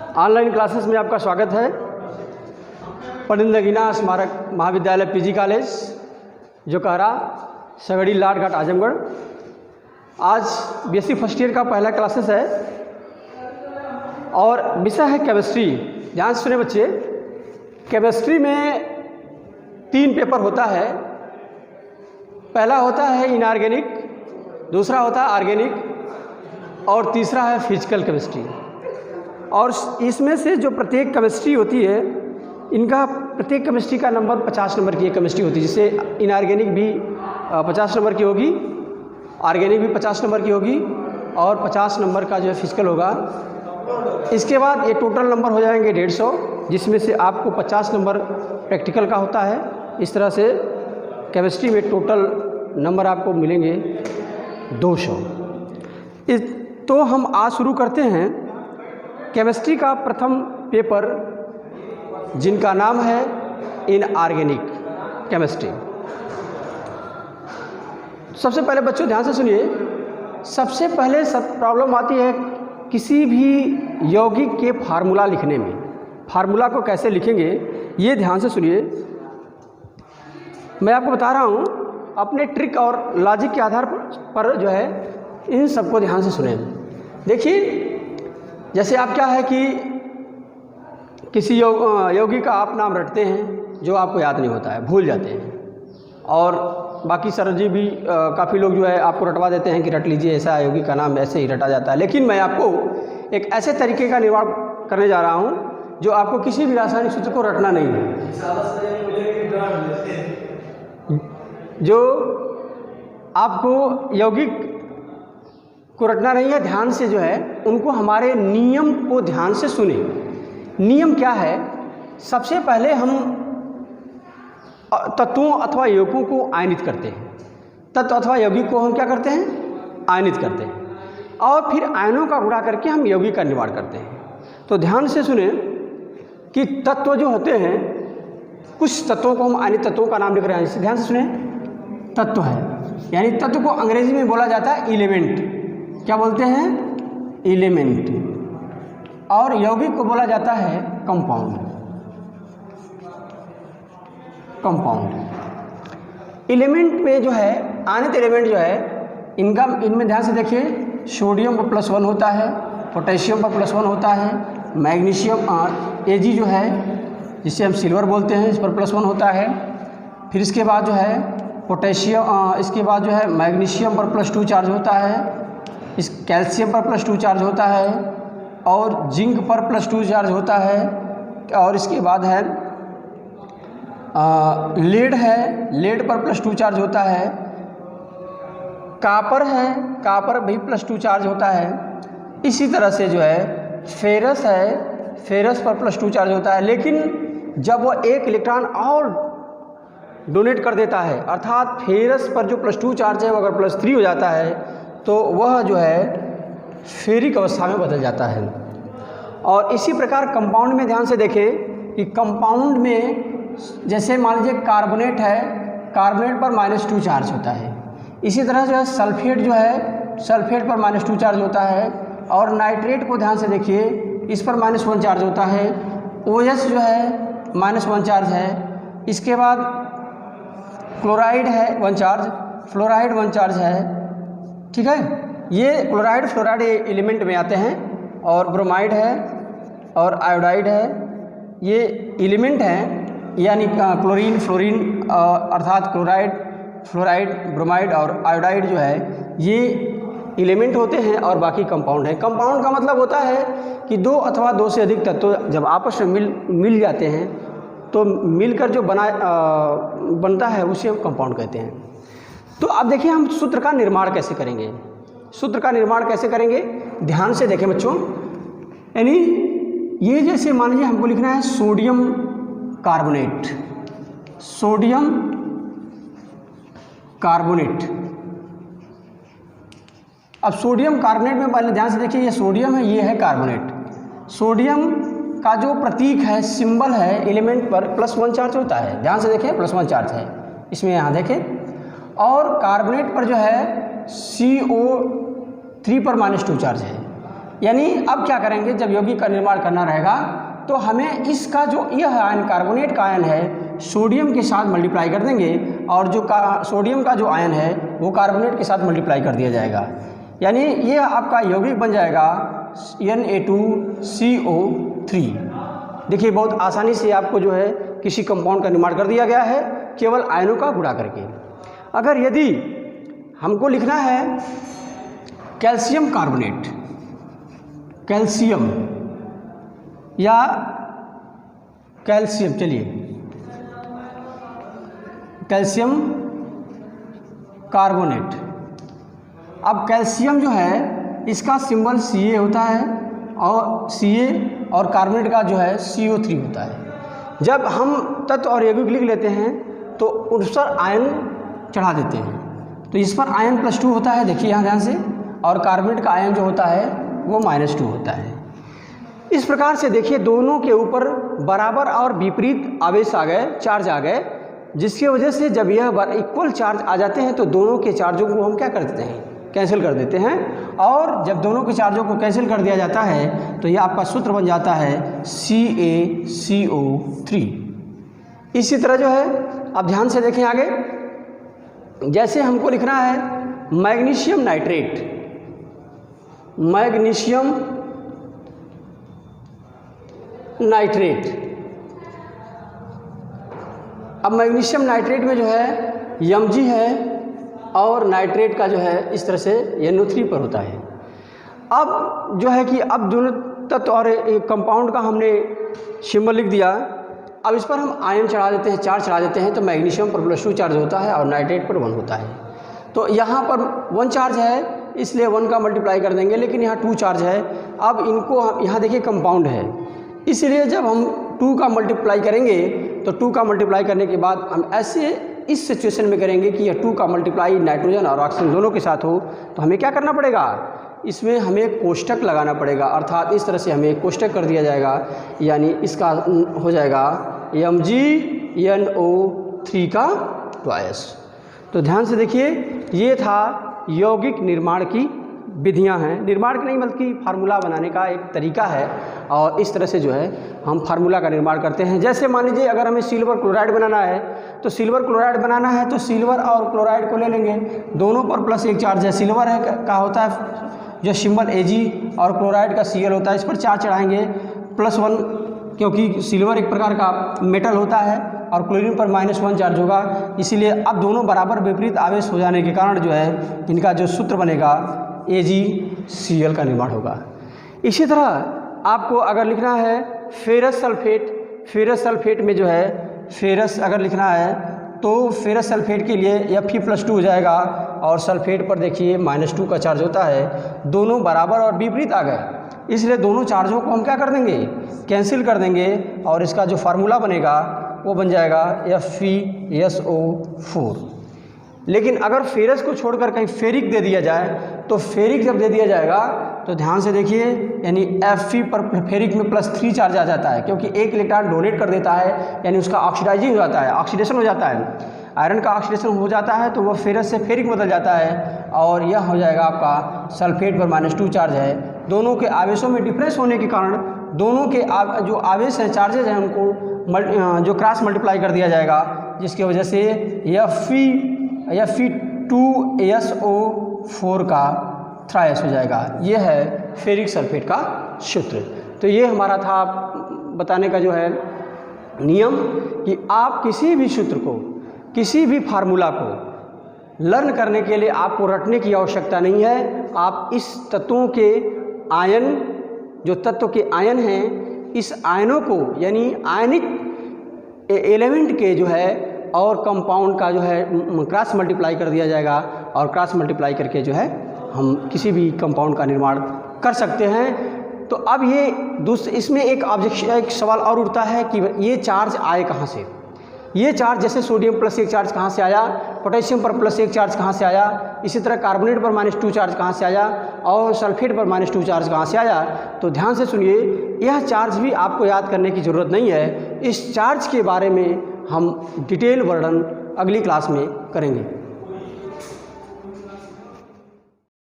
Online classes में आपका स्वागत है। पंडित नगीना स्मारक महाविद्यालय पीजी कॉलेज जो कहरा सगड़ी लाट घाट आजमगढ़। आज बीएससी फर्स्ट ईयर का पहला क्लासेस है और विषय है केमिस्ट्री। ध्यान से सुने बच्चे, केमिस्ट्री में 3 पेपर होता है। पहला होता है इनऑर्गेनिक, दूसरा होता है ऑर्गेनिक और तीसरा है फिजिकल केमिस्ट्री। और इसमें से जो प्रत्येक केमिस्ट्री होती है, इनका प्रत्येक केमिस्ट्री का नंबर 50 नंबर की एक केमिस्ट्री होती है, जिससे इनऑर्गेनिक भी 50 नंबर की होगी, ऑर्गेनिक भी 50 नंबर की होगी और 50 नंबर का जो है फिजिकल होगा। इसके बाद ये टोटल नंबर हो जाएंगे 150, जिसमें से आपको 50 नंबर प्रैक्टिकल का होता है। इस तरह से केमिस्ट्री में टोटल नंबर आपको मिलेंगे 200। तो हम आज शुरू करते हैं केमिस्ट्री का प्रथम पेपर, जिनका नाम है इनऑर्गेनिक केमिस्ट्री। सबसे पहले बच्चों ध्यान से सुनिए, सबसे पहले प्रॉब्लम आती है किसी भी यौगिक के फार्मूला लिखने में। फार्मूला को कैसे लिखेंगे ये ध्यान से सुनिए। मैं आपको बता रहा हूँ, अपने ट्रिक और लॉजिक के आधार पर जो है इन सबको ध्यान से सुने। देखिए, जैसे आप क्या है कि किसी यौगिक का आप नाम रटते हैं जो आपको याद नहीं होता है, भूल जाते हैं। और बाकी सर जी भी काफ़ी लोग जो है आपको रटवा देते हैं कि रट लीजिए, ऐसा यौगिक का नाम ऐसे ही रटा जाता है। लेकिन मैं आपको एक ऐसे तरीके का निर्माण करने जा रहा हूँ जो आपको किसी भी रासायनिक सूत्र को रटना नहीं है, जो आपको यौगिक को रटना नहीं है। ध्यान से जो है उनको हमारे नियम को ध्यान से सुने। नियम क्या है? सबसे पहले हम तत्वों अथवा यौगिकों को आयनित करते हैं। तत्व अथवा यौगिक को हम क्या करते हैं? आयनित करते हैं और फिर आयनों का गुणा करके हम यौगिक का निर्माण करते हैं। तो ध्यान से सुने कि तत्व जो होते हैं, कुछ तत्वों को हम आयनित तत्वों का नाम लिख रहे हैं। इसे ध्यान से सुने, तत्व है, यानी तत्व को अंग्रेजी में बोला जाता है एलिमेंट। क्या बोलते हैं? एलिमेंट। और यौगिक को बोला जाता है कंपाउंड। कंपाउंड एलिमेंट में जो है, आयनित एलिमेंट जो है इनमें ध्यान से देखिए, सोडियम पर +1 होता है, पोटेशियम पर +1 होता है, मैग्नीशियम Ag जो है जिसे हम सिल्वर बोलते हैं, इस पर +1 होता है। फिर इसके बाद जो है पोटेशियम, इसके बाद जो है मैग्नीशियम पर +2 चार्ज होता है, इस कैल्शियम पर +2 चार्ज होता है और जिंक पर +2 चार्ज होता है। और इसके बाद है लेड है, लेड पर +2 चार्ज होता है। कापर है, कापर भी +2 चार्ज होता है। इसी तरह से जो है फेरस है, फेरस पर +2 चार्ज होता है। लेकिन जब वो 1 इलेक्ट्रॉन और डोनेट कर देता है, अर्थात फेरस पर जो +2 चार्ज है वो अगर +3 हो जाता है तो वह जो है फेरिक अवस्था में बदल जाता है। और इसी प्रकार कंपाउंड में ध्यान से देखें कि कंपाउंड में जैसे मान लीजिए कार्बोनेट है, कार्बोनेट पर -2 चार्ज होता है। इसी तरह जो है सल्फेट जो है, सल्फेट पर -2 चार्ज होता है। और नाइट्रेट को ध्यान से देखिए, इस पर -1 चार्ज होता है। OH जो है -1 चार्ज है। इसके बाद क्लोराइड है 1 चार्ज, फ्लोराइड 1 चार्ज है। ठीक है, ये क्लोराइड फ्लोराइड एलिमेंट में आते हैं। और ब्रोमाइड है और आयोडाइड है, ये एलिमेंट हैं, यानी क्लोरीन फ्लोरीन अर्थात क्लोराइड फ्लोराइड ब्रोमाइड और आयोडाइड जो है ये एलिमेंट होते हैं और बाकी कंपाउंड है। कंपाउंड का मतलब होता है कि 2 अथवा 2 से अधिक तत्व जब आपस में मिल जाते हैं तो मिलकर जो बनता है उसे हम कंपाउंड कहते हैं। तो अब देखिए हम सूत्र का निर्माण कैसे करेंगे। सूत्र का निर्माण कैसे करेंगे ध्यान से देखें बच्चों। यानी ये जैसे मान लीजिए हमको लिखना है सोडियम कार्बोनेट, सोडियम कार्बोनेट। अब सोडियम कार्बोनेट में पहले ध्यान से देखिए, ये सोडियम है, ये है कार्बोनेट। सोडियम का जो प्रतीक है, सिंबल है, एलिमेंट पर +1 चार्ज होता है। ध्यान से देखें, +1 चार्ज है इसमें, यहाँ देखें। और कार्बोनेट पर जो है CO3 पर -2 चार्ज है। यानी अब क्या करेंगे, जब यौगिक का निर्माण करना रहेगा तो हमें इसका जो यह आयन कार्बोनेट का आयन है सोडियम के साथ मल्टीप्लाई कर देंगे और जो सोडियम का जो आयन है वो कार्बोनेट के साथ मल्टीप्लाई कर दिया जाएगा। यानी ये आपका यौगिक बन जाएगा Na2CO3। देखिए बहुत आसानी से आपको जो है किसी कंपाउंड का निर्माण कर दिया गया है केवल आयनों का गुणा करके। अगर यदि हमको लिखना है कैल्शियम कार्बोनेट, कैल्शियम या कैल्शियम, चलिए कैल्शियम कार्बोनेट। अब कैल्शियम जो है इसका सिंबल Ca होता है और Ca और कार्बोनेट का जो है CO3 होता है। जब हम तत्व और यौगिक लिख लेते हैं तो उस पर आयन चढ़ा देते हैं, तो इस पर आयन +2 होता है, देखिए यहाँ ध्यान से, और कार्बोनेट का आयन जो होता है वो -2 होता है। इस प्रकार से देखिए दोनों के ऊपर बराबर और विपरीत आवेश आ गए, चार्ज आ गए, जिसकी वजह से जब यह इक्वल चार्ज आ जाते हैं तो दोनों के चार्जों को हम क्या कर देते हैं, कैंसिल कर देते हैं। और जब दोनों के चार्जों को कैंसिल कर दिया जाता है तो यह आपका सूत्र बन जाता है CaCO3। इसी तरह जो है अब ध्यान से देखें आगे, जैसे हमको लिखना है मैग्नीशियम नाइट्रेट, मैग्नीशियम नाइट्रेट। अब मैग्नीशियम नाइट्रेट में जो है Mg है और नाइट्रेट का जो है इस तरह से NO3 पर होता है। अब जो है कि अब दोनों तत्व और कंपाउंड का हमने सिंबल लिख दिया, अब इस पर हम आयन चढ़ा देते हैं, चार्ज चढ़ा देते हैं, तो मैग्नीशियम पर +2 चार्ज होता है और नाइट्रेट पर 1 होता है। तो यहाँ पर 1 चार्ज है इसलिए 1 का मल्टीप्लाई कर देंगे, लेकिन यहाँ 2 चार्ज है। अब इनको हम यहाँ देखिए कंपाउंड है, इसलिए जब हम 2 का मल्टीप्लाई करेंगे तो 2 का मल्टीप्लाई करने के बाद हम ऐसे इस सिचुएशन में करेंगे कि यह 2 का मल्टीप्लाई नाइट्रोजन और ऑक्सीजन दोनों के साथ हो, तो हमें क्या करना पड़ेगा, इसमें हमें कोष्टक लगाना पड़ेगा, अर्थात इस तरह से हमें एक कोष्टक कर दिया जाएगा। यानी इसका हो जाएगा MgNO3 का ट्वाइस। तो ध्यान से देखिए ये था यौगिक निर्माण की विधियां हैं, निर्माण की नहीं बल्कि फार्मूला बनाने का एक तरीका है, और इस तरह से जो है हम फार्मूला का निर्माण करते हैं। जैसे मान लीजिए अगर हमें सिल्वर क्लोराइड बनाना है तो सिल्वर क्लोराइड बनाना है तो सिल्वर और क्लोराइड को ले लेंगे, दोनों पर +1 चार्ज है। सिल्वर है का होता है जो सिंबल Ag और क्लोराइड का Cl होता है, इस पर चार्ज चढ़ाएंगे +1, क्योंकि सिल्वर एक प्रकार का मेटल होता है और क्लोरीन पर -1 चार्ज होगा, इसीलिए अब दोनों बराबर विपरीत आवेश हो जाने के कारण जो है इनका जो सूत्र बनेगा AgCl का निर्माण होगा। इसी तरह आपको अगर लिखना है फेरस सल्फेट, फेरस सल्फेट में जो है फेरस अगर लिखना है तो फेरस सल्फेट के लिए Fe+2 हो जाएगा और सल्फेट पर देखिए -2 का चार्ज होता है। दोनों बराबर और विपरीत आ गए, इसलिए दोनों चार्जों को हम क्या कर देंगे, कैंसिल कर देंगे, और इसका जो फार्मूला बनेगा वो बन जाएगा FeSO4। लेकिन अगर फेरस को छोड़कर कहीं फेरिक दे दिया जाए तो फेरिक जब दे दिया जाएगा तो ध्यान से देखिए, यानी Fe पर फेरिक में +3 चार्ज आ जाता है, क्योंकि एक इलेक्ट्रॉन डोनेट कर देता है, यानी उसका ऑक्सीडाइजिंग हो जाता है, ऑक्सीडेशन हो जाता है, आयरन का ऑक्सीडेशन हो जाता है तो वह फेरस से फेरिक बदल जाता है, और यह हो जाएगा आपका सल्फेट पर -2 चार्ज है। दोनों के आवेशों में डिफरेंस होने के कारण दोनों के जो आवेश हैं, चार्जेज हैं, उनको जो क्रॉस मल्टीप्लाई कर दिया जाएगा, जिसकी वजह से Fe2SO4 का थ्राइस हो जाएगा। ये है फेरिक सल्फेट का सूत्र। तो ये हमारा था बताने का जो है नियम कि आप किसी भी सूत्र को, किसी भी फार्मूला को लर्न करने के लिए आपको रटने की आवश्यकता नहीं है। आप इस तत्वों के आयन, जो तत्व के आयन हैं, इस आयनों को यानी आयनिक एलिमेंट के जो है और कंपाउंड का जो है क्रॉस मल्टीप्लाई कर दिया जाएगा, और क्रॉस मल्टीप्लाई करके जो है हम किसी भी कंपाउंड का निर्माण कर सकते हैं। तो अब ये इसमें एक ऑब्जेक्शन, एक सवाल और उठता है कि ये चार्ज आए कहाँ से। ये चार्ज जैसे सोडियम +1 चार्ज कहाँ से आया, पोटेशियम पर +1 चार्ज कहाँ से आया, इसी तरह कार्बोनेट पर -2 चार्ज कहाँ से आया, और सल्फेट पर -2 चार्ज कहाँ से आया। तो ध्यान से सुनिए, यह चार्ज भी आपको याद करने की ज़रूरत नहीं है। इस चार्ज के बारे में हम डिटेल वर्णन अगली क्लास में करेंगे।